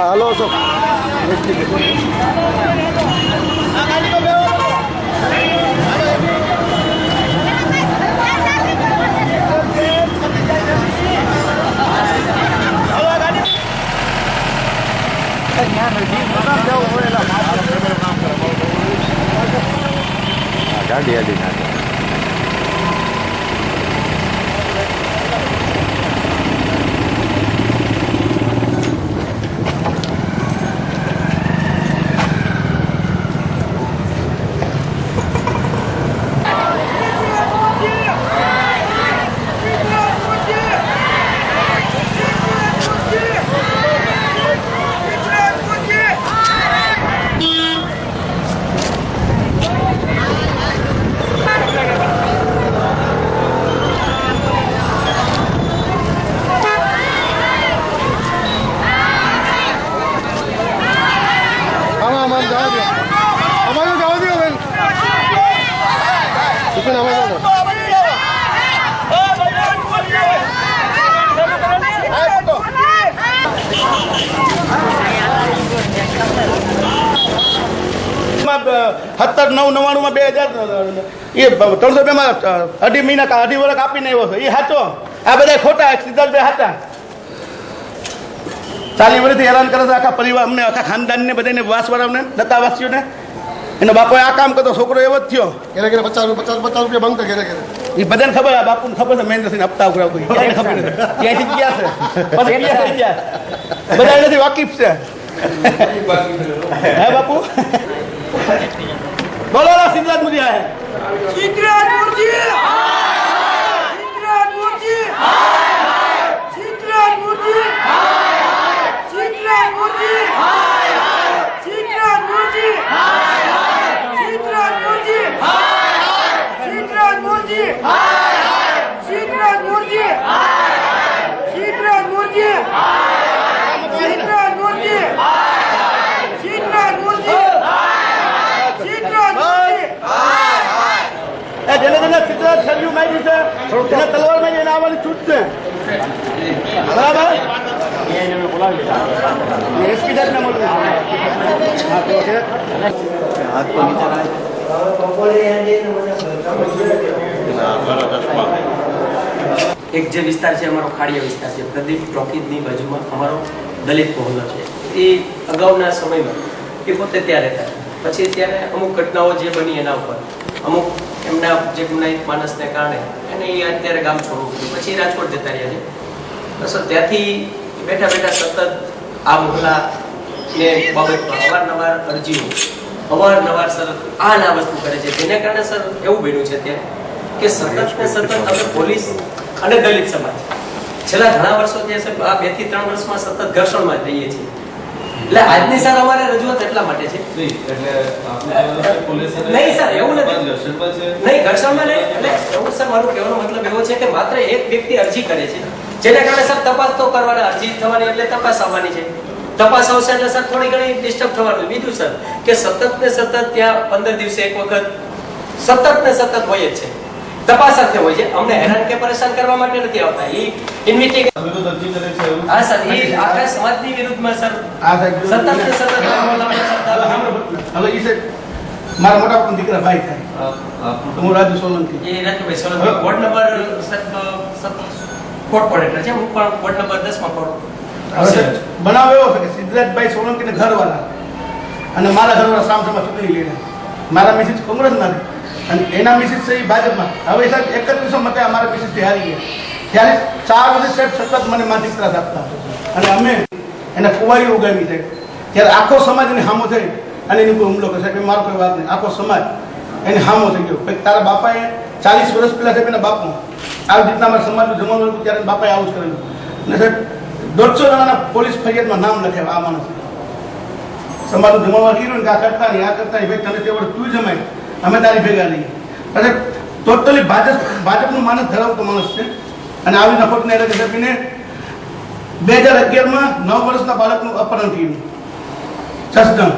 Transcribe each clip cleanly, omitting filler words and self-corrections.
Halo, Sob. Ada dia. સત્તર 999 2000 એ 300 માં 2.5 મહિના 2.5 વર્ષ આપીને આવ્યો છે એ સાચો આ બધા ખોટા સિદ્ધાર્થભાઈ હતા 40 વર્ષથી હેરાન કરે છે આખા પરિવાર અમને આખા ખાનદાનને બધાને વાસવાળાને દત્તાવાસીઓને એનો બાપોએ આ કામ કરતો છોકરો એવો જ થયો ઘરે 50 રૂપિયા માંગતા ઘરે એ બધાને ખબર આ બાપુને ખબર છે મહેન્દ્રસિંહ હપ્તા ઉઘરાવ કોઈ ક્યાંય ખબર નથી ક્યાંથી ગયા છે પછી ગયા થઈ ગયા બધા નથી વાકીફ છે હે બાપુ બોલો સિદ્ધાર્થ મુજી હે સિદ્ધાર્થ મુજી સિદ્ધાર્થ મુજી સિદ્ધાર્થ મુજી સિદ્ધાર્થ મુજી સિદ્ધાર્થ મુજી સિદ્ધાર્થ મુજી સિદ્ધાર્થ મુજી સિદ્ધાર્થ મુજી સિદ્ધાર્થ મુજી સિદ્ધાર્થ મુજી સિદ્ધાર્થ મુજી જેને સિદ્ધાર્થ સર્યું મારી છે એને તલવારમાં જઈને આવવાની છૂટ છે બરાબર એસપી સાહેબને મળવું હા તો છે હાથ તો એક જે વિસ્તાર છે અમારો ખાડીયા વિસ્તાર છે પ્રદીપ ચોકીની બાજુમાં અમારો દલિત મહોલ્લો છે એ અગાઉના સમયમાં એ પોતે ત્યાં રહેતા પછી ત્યારે અમુક ઘટનાઓ જે બની એના ઉપર અમુક એમના જે ગુનાહિત માણસને કારણે એને એ અત્યારે ગામ છોડવું પડ્યું પછી રાજકોટ જતા રહ્યા છે બસ ત્યાંથી બેઠા સતત આ મહોલ્લા ને બાબતમાં અવારનવાર અરજીઓ અવારનવાર સર આ વસ્તુ કરે છે જેને કારણે સર એવું બન્યું છે ત્યાં કે સતત ને સતત અમે પોલીસ અને દલિત સમાજ છેલ્લા ઘણા વર્ષોથી સર આ 2 થી 3 વર્ષમાં સતત ઘર્ષણમાં રહીએ છીએ એટલે આજની સર અમારે રજૂઆત એટલા માટે છે નહીં સર એવું નથી નહીં ઘર્ષણમાં નહીં એટલે એવું સર મારું કહેવાનો મતલબ એવો છે કે માત્ર એક વ્યક્તિ અરજી કરે છે જેના કારણે સર તપાસ તો કરવાના અરજી થવાની એટલે તપાસ આવવાની છે તપાસ આવશે એટલે સર થોડી ઘણી ડિસ્ટર્બ થવાનું બીજું સર કે સતત ને સતત ત્યાં 15 દિવસે એક વખત સતત ને સતત હોય જ છે તપાસ સાથે હોય છે અમને હેરાન કે પરેશાન કરવા માટે નથી આવતા એ ઇન્વેસ્ટિગેશન હા સર એ આખા સમાજની વિરુદ્ધમાં સર સતત ને સતત હવે એ છે મારા મોટા પણ દીકરા ભાઈ થાય હું રાજુ સોલંકી એ રાજુભાઈ સોલંકી વોર્ડ નંબર કોર્પોરેટર છે હું પણ વોર્ડ નંબર 10 માં પડું બનાવ એવો છે કે સિદ્ધાર્થભાઈ સોલંકીને ઘરવાળા અને મારા ઘરવાળા સામસામા ચૂંટણી લઈને મારા મિસિસ કોંગ્રેસમાં અને એના મિસિસ છે એ ભાજપમાં હવે સાહેબ 31 મતે અમારા મિસિસથી હારી ગયા ત્યારે 4 વર્ષ સાહેબ સતત મને માનસિક ત્રાસ આપતા અને અમે એને કુંવારી ઉગામી છે ત્યારે આખો સમાજ એની સામો થઈ અને એની ઉપર હુમલો કરે સાહેબ મારો કોઈ વાત નહીં આખો સમાજ એને હામો થઈ ગયો કે તારા બાપાએ 40 વર્ષ પહેલા સાહેબ એના બાપુ આવી રીતના અમારા સમાજનું જમવાનું હતું ત્યારે બાપાએ આવું જ કરેલું અને સાહેબ 150 જણાના પોલીસ ફરિયાદમાં નામ લખાવ્યા આ માણસ સમાજનું જમવાનું કર્યું ને કે આ કરતા નહીં ભાઈ તને તે વર્ષ તું જમાય અમે તારી ભેગા નહીં અને ટોટલી ભાજપનું માનસ ધરાવતો માણસ છે અને આવી નફરતને એટલે સાહેબ એને 2011માં 9 વર્ષના બાળકનું અપહરણ થયું સસદન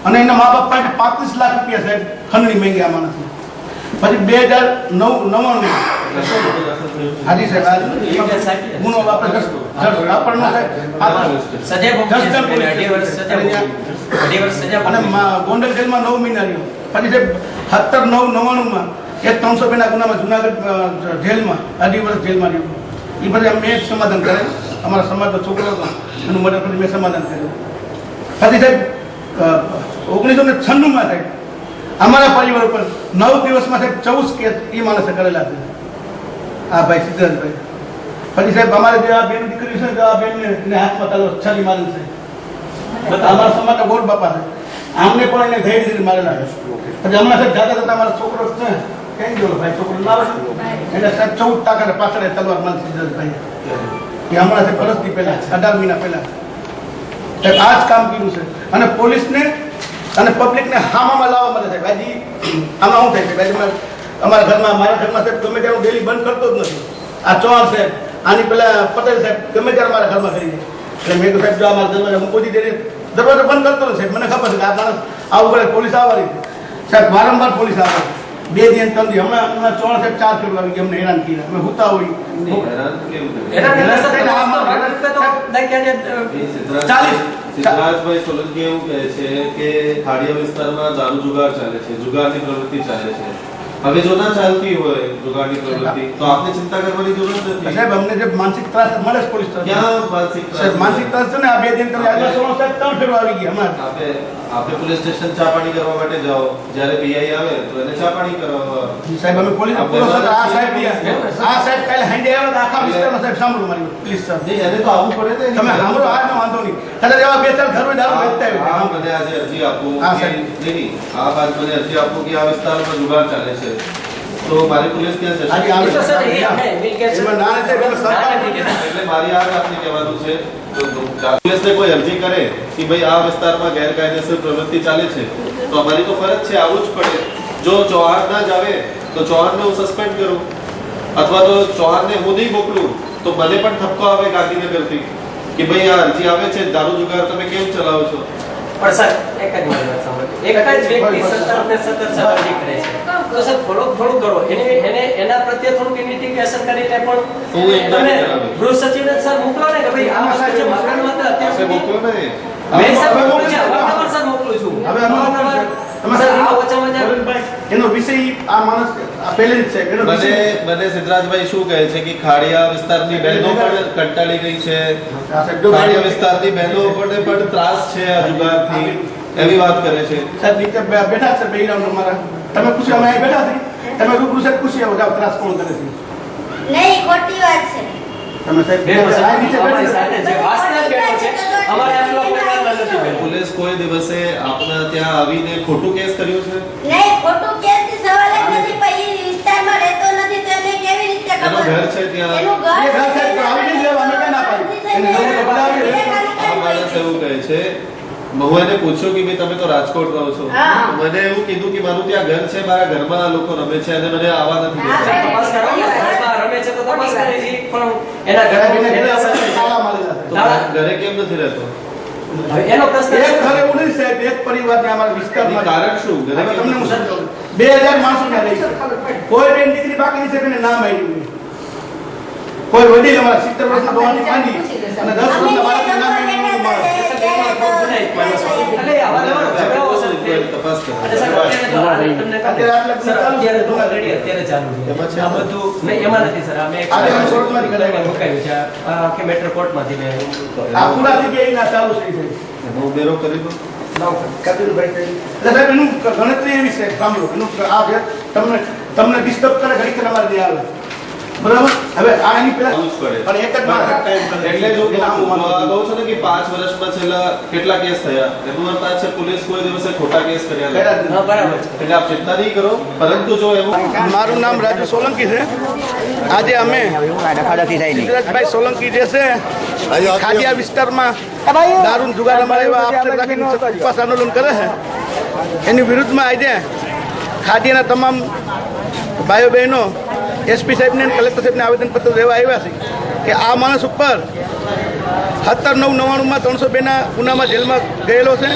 અને એના મા બાપ પાસે 35 લાખ રૂપિયા સાહેબ ખંડણી માંગી આ માણસને પછી 2099 હાજી સાહેબ ગુનો આપણે અપહરણનો સાહેબ અને ગોંડલ જેલમાં 9 મહિના રહ્યો પછી સાહેબ 17/9/99માં એક 300 બેના ગુનામાં જુનાગઢ જેલમાં 2.5 વર્ષ જેલમાં રહ્યો એ પછી મેં જ સમાધાન કરે અમારા સમાજનો છોકરો હતો એનું મર્ડર પછી મેં સમાધાન કર્યું પછી સાહેબ 1996માં સાહેબ અમારા પરિવાર ઉપર 9 દિવસમાં સાહેબ 14 કેસ એ માણસે કરેલા છે હા ભાઈ સિદ્ધાર્થભાઈ પછી સાહેબ અમારે જે આ બેન દીકરી છે ને આ બેનને હાથમાં તાલો છરી મારેલ છે અમારા સમાજના ગોળ બાપા છે આમને પણ એને ધૈર્ય ધીરે મારેલા છે પછી હમણાં સાહેબ જાતા જતા અમારા છોકરો છે કેમ ગયો ભાઈ છોકરો ના આવે એને સાહેબ 14 ટાકા પાછળ તલવાર મારી સિદ્ધાર્થભાઈ એ હમણાં સાહેબ વર્ષથી પહેલા 18 મહિના પહેલા સાહેબ આ જ કામ કર્યું છે અને પોલીસને અને પબ્લિકને હામામાં લાવવા માટે સાહેબ હજી આમાં શું થાય છે ભાઈ અમારા ઘરમાં મારા ઘરમાં સાહેબ ગમે ત્યારે હું ડેલી બંધ કરતો જ નથી આ ચૌહાણ સાહેબ આની પેલા પટેલ સાહેબ ગમે ત્યારે મારા ઘરમાં કરી દે એટલે મેં તો સાહેબ જો અમારા દરવાજા હું કોઈ દે દરવાજો બંધ કરતો નથી સાહેબ મને ખબર છે કે આ માણસ આવું કરે પોલીસ આવવાની સાહેબ વારંવાર પોલીસ આવે 2 દિન 3 દિન હમણાં ચૌહાણ સાહેબ 4 ફેર આવી ગયા અમને હેરાન કર્યા અમે હુતા હોય 40 સિદ્ધરાજભાઈ સોલંકી એવું કહે છે કે ખાડિયા વિસ્તારમાં દારૂ જુગાર ચાલે છે જુગારની પ્રવૃત્તિ ચાલે છે હવે જો ના ચાલતી હોય જુગારની પ્રવૃત્તિ તો આપને ચિંતા કરવાની જરૂર નથી સાહેબ અમને જે માનસિક ત્રાસ મળે છે પોલીસ ક્યાં માનસિક સાહેબ માનસિક ત્રાસ છે ને આ 2 દિન તમે આગલા સોનો સાહેબ 3 ફેર આવી ગયા હમણાં આપે પોલીસ સ્ટેશન ચા પાણી કરવા માટે જાઓ જ્યારે પીઆઈ આવે તો એને ચા પાણી કરાવવા સાહેબ અમે પોલીસ પૂરો સર આ સાહેબ કાલે હાંડે આવ્યા તો આખા વિસ્તારમાં સાહેબ સાંભળો મારી પ્લીઝ સર નહીં એને તો આવવું પડે ને તમે સાંભળો આ નો વાંધો નહીં કદાચ એવા 2-4 ઘરો દારૂ વેચતા હોય હા મને આજે અરજી આપું હા, કે નહીં આ વાત મને અરજી આપું કે આ વિસ્તારમાં જુગાર ચાલે છે તો મારી પોલીસ ક્યાં જશે આજે આવે તો સર એમાં ના નથી એટલે સરકાર એટલે મારી આ વાતને કહેવાનું છે તો પોલીસને કોઈ અરજી કરે કે ભાઈ આ વિસ્તારમાં ગેરકાયદેસર પ્રવૃત્તિ ચાલે છે તો અમારી તો ફરજ છે આવવું જ પડે જો ચૌહાણ ના જ આવે તો ચૌહાણને હું સસ્પેન્ડ કરું અથવા તો ચૌહાણને હું નહીં મોકલું તો મને પણ ઠપકો આવે ગાંધીનગરથી કે ભાઈ આ અરજી આવે છે દારૂ જુગાર તમે કેમ ચલાવો છો પણ સર એક જ મારી વાત સાંભળો એક જ વ્યક્તિ સતત સવારી કરે છે તો સર થોડું કરો એના પ્રત્યે થોડુંક ઇન્વેસ્ટિગેશન કરીને પણ હું એકદમ તમે કરાવીશ. ગૃહ સચિવને સર મોકલો ને કે ભાઈ આ વસ્તુ જે મકાનમાં હતા અત્યાર આપણે સુધી મોકલો ને મેં સર મોકલું છે અવારનવાર સર મોકલું છું હવે અમે તમે સર આ ઓછામાં ઓછા ભાઈ એનો વિષય આ માણસ આ પહેલે જ છે એનો વિષય મને સિદ્ધરાજભાઈ શું કહે છે કે ખાડિયા વિસ્તારની બહેનો પણ કંટાળી ગઈ છે આ સાહેબ જો ખાડિયા વિસ્તારની બહેનો પણ ત્રાસ છે આ જુગારથી એવી વાત કરે છે સાહેબ નીચે બેઠા છે બે રાઉન્ડ અમારા તમે પૂછ્યું અમે અહીં બેઠા છીએ તમે રૂબરૂ સાહેબ પૂછી આવો જાવ ત્રાસ કોણ કરે છે નહીં ખોટી વાત છે તમે સાહેબ બેઠો સર, આ નીચે અમારી બેઠા સાથે જે વાસના બેઠો છે અમારે આટલો પ્રકાર નથી બેઠો. પોલીસ કોઈ દિવસે આપના ત્યાં આવીને ખોટું કેસ કર્યું છે નહીં ખોટું કેસની સવાલ જ નથી પણ એ વિસ્તારમાં રહેતો નથી તો એને કેવી રીતે એનું ખબર ઘર છે ત્યાં એનું ઘર એ ઘર સાહેબ તો આવી નહીં લેવા, અમે ક્યાં ના પાડીએ? એને ઘર તો બધા આવી રહે. આ માણસ એવું કહે છે હું એને પૂછ્યું કે ભાઈ તમે તો રાજકોટ રહો છો હા. તો મને એવું કીધું કે મારું ત્યાં ઘર છે મારા ઘરમાં આ લોકો રમે છે અને મને આવવા નથી હા. દેતા તપાસ કરો ને, ઘરમાં રમે છે તો તપાસ કરે છે પણ એના ઘરમાં એના સાથે તાળા મારેલા છે. તો ઘરે કેમ નથી રહેતો હવે એનો પ્રશ્ન એક છે. ઘર એવું નહીં સાહેબ એક પરિવારને અમારા વિસ્તારમાં કારણ શું ઘરે હવે કેમ તમને હું નથી સમજાવું 2000 માણસો ત્યાં રહે છે કોઈ બેન દીકરી બાકી નથી એને નામ આવ્યું નહીં કોઈ વડીલ અમારા 70 વર્ષના ડોહાની કાંડી અને 10 વર્ષના બાળકનું નામ આવ્યું માણસ એટલે આવા જવાનો ઝઘડાઓ સર છે. તપાસ અચ્છા સર, અત્યારે તો તમને અત્યારે સર, અત્યારે તો already અત્યારે ચાલુ છે. એમાં છે? આ બધું નહીં, એમાં નથી સર. આ મેં આ મેં કોર્ટમાંથી કઢાવ્યું. મુકાયું છે. આ આખી મેટ્રો કોર્ટમાંથી મેં આ પૂરા થઈ ગયા એના ચાલુ થઈ છે એનો ઉમેરો કરી દો કપિલભાઈ છે. એટલે સાહેબ એનું ગણતરી એવી છે સાંભળો એનું આ જે તમને ડિસ્ટર્બ કરે ઘડી કે અમારે ત્યાં આવે બરાબર હવે આ એની પહેલા આવવું જ પડે. પણ એક જ માણસ ટાઈમ કરે એટલે જ હું એના હું કહું માનું. છું ને કે 5 વર્ષમાં છેલ્લા કેટલા કેસ થયા એનું અર્થ આ છે પોલીસ કોઈ દિવસે ખોટા કેસ કર્યા નથી. કર્યા જ હા બરાબર છે એટલે આપ ચિંતા નહીં કરો, પરંતુ જો એવું મારું નામ રાજુ સોલંકી છે. આજે અમે સિદ્ધરાજભાઈ સોલંકી જે છે ખાડિયા વિસ્તારમાં દારૂ જુગાર અમારે એવા આક્ષેપ રાખીને ઉપવાસ આંદોલન કરે છે એની વિરુદ્ધમાં આજે ખાડિયાના તમામ ભાઈઓ બહેનો એસપી સાહેબને અને કલેક્ટર સાહેબને આવેદનપત્ર દેવા આવ્યા છે કે આ માણસ ઉપર 17/9/99 302ના ગુનામાં જેલમાં ગયેલો છે.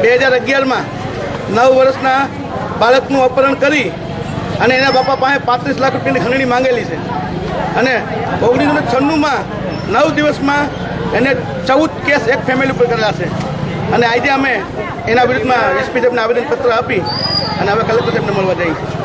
2011માં 9 વર્ષના બાળકનું અપહરણ કરી અને એના બાપા પાસે 35 લાખ રૂપિયાની ખંડણી માંગેલી છે અને 1996માં 9 દિવસમાં એને 14 કેસ એક ફેમિલી ઉપર કરેલા છે અને આજે અમે એના વિરુદ્ધમાં એસપી સાહેબને આવેદનપત્ર આપી અને હવે કલેક્ટર સાહેબને મળવા જઈએ છીએ.